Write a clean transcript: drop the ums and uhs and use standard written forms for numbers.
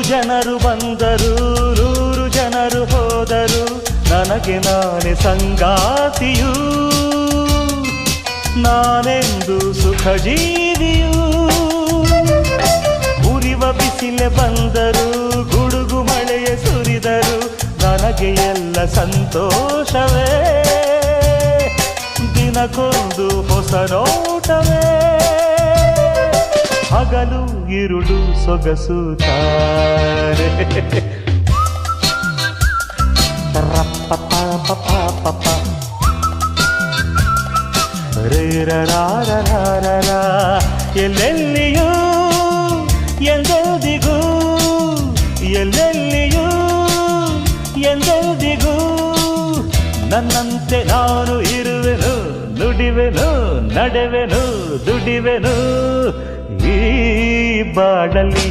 ಜನರು ಬಂದರು 100 ಜನರು ಹೋದರು ನನಗೆ ನಾನೇ ಸಂಗಾತಿಯು ನಾನೆಂದು ಸುಖ ಜೀವಿಯು ಉರಿವ ಬಿಸಿಲೆ ಬಂದರು ಗುಡುಗು ಮಳೆಯ ಸುರಿದರು ನನಗೆ ಎಲ್ಲ ಸಂತೋಷವೇ ದಿನಕ್ಕೊಂದು ಹೊಸ ನೋಟವೇ ಹಗಲು ಇರುಳು ಸೊಗಸು ತಾರೆ ರೇರರಾರರಾರರ ಎಲ್ಲೆಲ್ಲಿಯೂ ಎಂದೆಂದಿಗೂ ಎಲ್ಲೆಲ್ಲಿಯೂ ಎಂದೆಂದಿಗೂ ನನ್ನಂತೆ ನಾನು ಇರುವೆನು ನುಡಿವೆನು ನಡೆವೆನು ದುಡಿವೆನು ಈ ಬಾಳಲ್ಲಿ